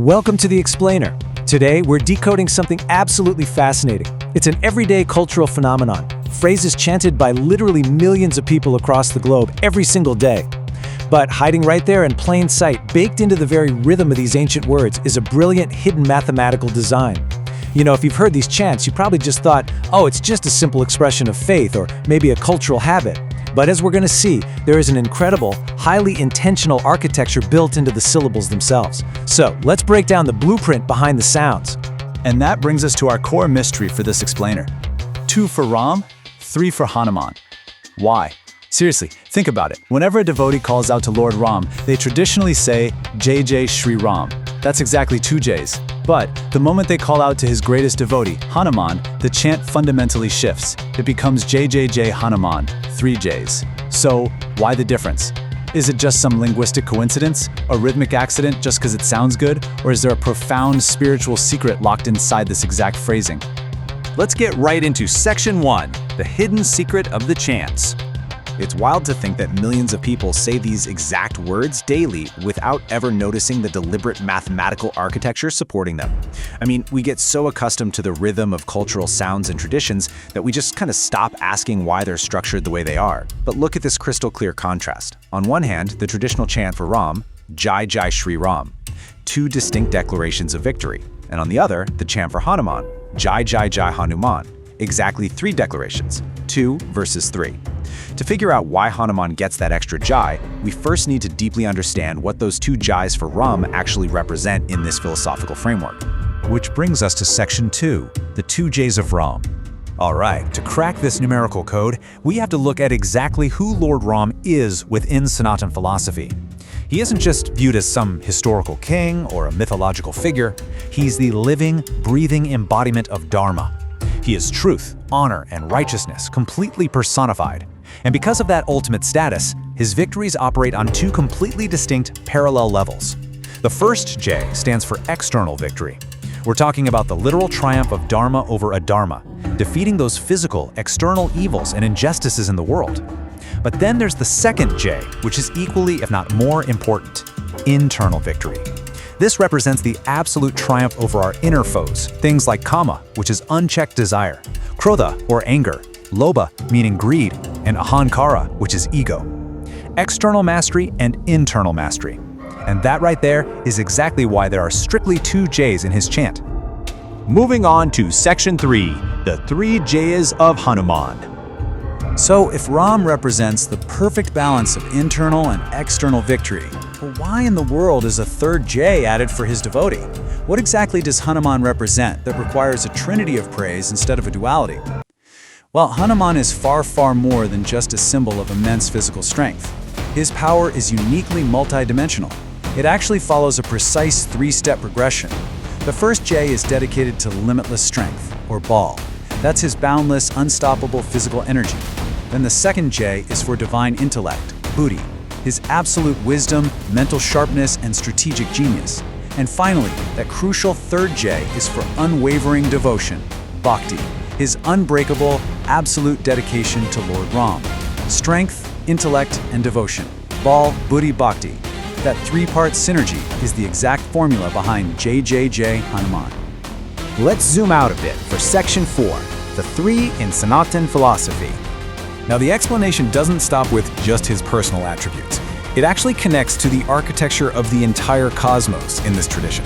Welcome to The Explainer. Today, we're decoding something absolutely fascinating. It's an everyday cultural phenomenon, phrases chanted by literally millions of people across the globe every single day. But hiding right there in plain sight, baked into the very rhythm of these ancient words, is a brilliant hidden mathematical design. You know, if you've heard these chants, you probably just thought, oh, it's just a simple expression of faith or maybe a cultural habit. But as we're going to see, there is an incredible, highly intentional architecture built into the syllables themselves. So let's break down the blueprint behind the sounds. And that brings us to our core mystery for this explainer. 2 for Ram, 3 for Hanuman. Why? Seriously, think about it. Whenever a devotee calls out to Lord Ram, they traditionally say, Jai Jai Shri Ram. That's exactly 2 Js. But the moment they call out to his greatest devotee, Hanuman, the chant fundamentally shifts. It becomes Jai Jai Jai Hanuman, 3 Js. So, why the difference? Is it just some linguistic coincidence? A rhythmic accident just because it sounds good? Or is there a profound spiritual secret locked inside this exact phrasing? Let's get right into Section 1, the hidden secret of the chants. It's wild to think that millions of people say these exact words daily without ever noticing the deliberate mathematical architecture supporting them. I mean, we get so accustomed to the rhythm of cultural sounds and traditions that we just kind of stop asking why they're structured the way they are. But look at this crystal clear contrast. On one hand, the traditional chant for Ram, Jai Jai Shri Ram, 2 distinct declarations of victory. And on the other, the chant for Hanuman, Jai Jai Jai Hanuman, exactly 3 declarations, 2 versus 3. To figure out why Hanuman gets that extra Jai, we first need to deeply understand what those 2 Jais for Ram actually represent in this philosophical framework. Which brings us to Section 2, the 2 Js of Ram. Alright, to crack this numerical code, we have to look at exactly who Lord Ram is within Sanatan philosophy. He isn't just viewed as some historical king or a mythological figure, he's the living, breathing embodiment of Dharma. He is truth, honor, and righteousness completely personified. And because of that ultimate status, his victories operate on 2 completely distinct parallel levels. The first J stands for external victory. We're talking about the literal triumph of Dharma over adharma, defeating those physical, external evils and injustices in the world. But then there's the second J, which is equally, if not more important, internal victory. This represents the absolute triumph over our inner foes, things like kama, which is unchecked desire, krodha, or anger, lobha, meaning greed, and ahankara, which is ego. External mastery and internal mastery. And that right there is exactly why there are strictly 2 Js in his chant. Moving on to Section 3, the 3 Jayas of Hanuman. So if Ram represents the perfect balance of internal and external victory, well, why in the world is a 3rd J added for his devotee? What exactly does Hanuman represent that requires a trinity of praise instead of a duality? Well, Hanuman is far, far more than just a symbol of immense physical strength. His power is uniquely multidimensional. It actually follows a precise 3-step progression. The first J is dedicated to limitless strength, or Bal. That's his boundless, unstoppable physical energy. Then the second J is for divine intellect, Buddhi, his absolute wisdom, mental sharpness, and strategic genius. And finally, that crucial 3rd J is for unwavering devotion, Bhakti, his unbreakable, absolute dedication to Lord Ram. Strength, intellect, and devotion. Bal, Buddhi, Bhakti. That 3-part synergy is the exact formula behind Jai Jai Jai Hanuman. Let's zoom out a bit for Section 4, the 3 in Sanatan philosophy. Now, the explanation doesn't stop with just his personal attributes. It actually connects to the architecture of the entire cosmos in this tradition.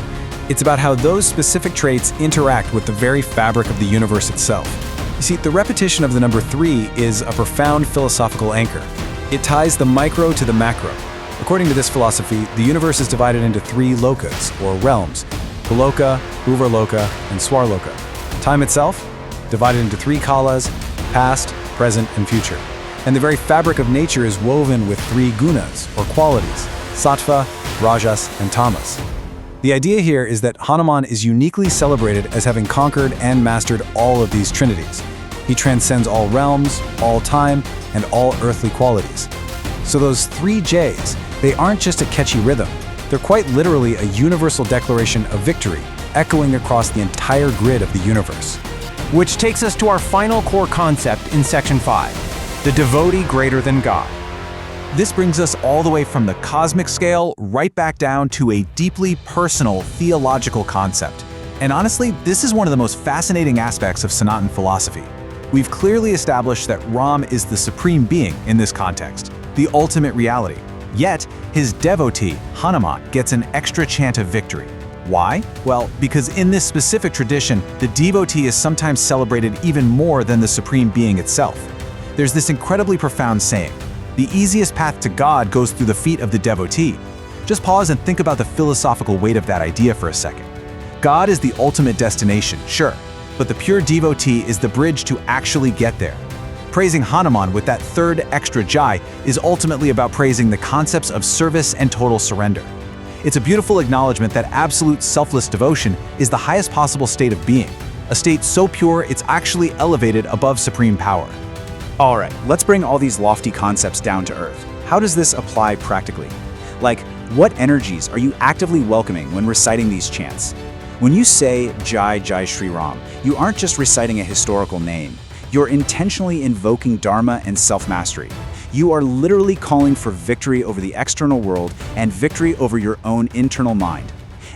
It's about how those specific traits interact with the very fabric of the universe itself. You see, the repetition of the number 3 is a profound philosophical anchor. It ties the micro to the macro. According to this philosophy, the universe is divided into 3 lokas, or realms: Goloka, Uvarloka, and Swarloka. Time itself, divided into 3 kalas: past, present, and future. And the very fabric of nature is woven with 3 gunas, or qualities: sattva, rajas, and tamas. The idea here is that Hanuman is uniquely celebrated as having conquered and mastered all of these trinities. He transcends all realms, all time, and all earthly qualities. So those 3 Js, they aren't just a catchy rhythm. They're quite literally a universal declaration of victory, echoing across the entire grid of the universe. Which takes us to our final core concept in Section 5, the devotee greater than God. This brings us all the way from the cosmic scale right back down to a deeply personal theological concept. And honestly, this is one of the most fascinating aspects of Sanatan philosophy. We've clearly established that Ram is the supreme being in this context, the ultimate reality. Yet, his devotee, Hanuman, gets an extra chant of victory. Why? Well, because in this specific tradition, the devotee is sometimes celebrated even more than the supreme being itself. There's this incredibly profound saying, "The easiest path to God goes through the feet of the devotee." Just pause and think about the philosophical weight of that idea for a second. God is the ultimate destination, sure, but the pure devotee is the bridge to actually get there. Praising Hanuman with that third extra jai is ultimately about praising the concepts of service and total surrender. It's a beautiful acknowledgement that absolute selfless devotion is the highest possible state of being, a state so pure it's actually elevated above supreme power. All right, let's bring all these lofty concepts down to earth. How does this apply practically? Like, what energies are you actively welcoming when reciting these chants? When you say Jai Jai Shri Ram, you aren't just reciting a historical name. You're intentionally invoking Dharma and self-mastery. You are literally calling for victory over the external world and victory over your own internal mind.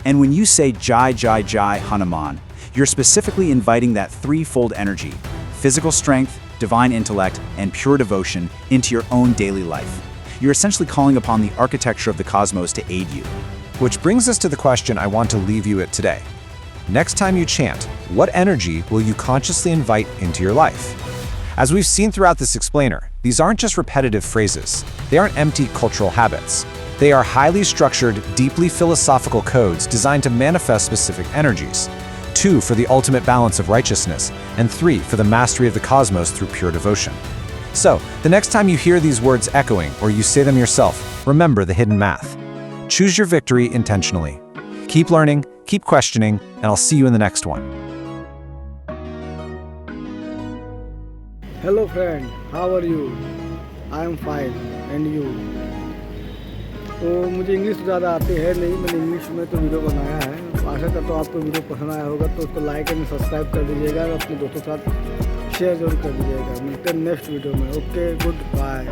And when you say Jai Jai Jai Hanuman, you're specifically inviting that threefold energy: physical strength, divine intellect, and pure devotion into your own daily life. You're essentially calling upon the architecture of the cosmos to aid you. Which brings us to the question I want to leave you at today. Next time you chant, what energy will you consciously invite into your life? As we've seen throughout this explainer, these aren't just repetitive phrases. They aren't empty cultural habits. They are highly structured, deeply philosophical codes designed to manifest specific energies. 2 for the ultimate balance of righteousness, and 3 for the mastery of the cosmos through pure devotion. So, the next time you hear these words echoing or you say them yourself, remember the hidden math. Choose your victory intentionally. Keep learning, keep questioning, and I'll see you in the next one. Hello friend, how are you? I am fine, and you? तो मुझे English ज़्यादा आती है नहीं, मैंने English में तो video बनाया है। आशा करता हूँ आपको वीडियो पसंद आया होगा, तो उसको लाइक एंड सब्सक्राइब कर दीजिएगा और अपने दोस्तों के साथ शेयर जरूर कर दीजिएगा। मिलते हैं नेक्स्ट वीडियो में। Okay, good bye.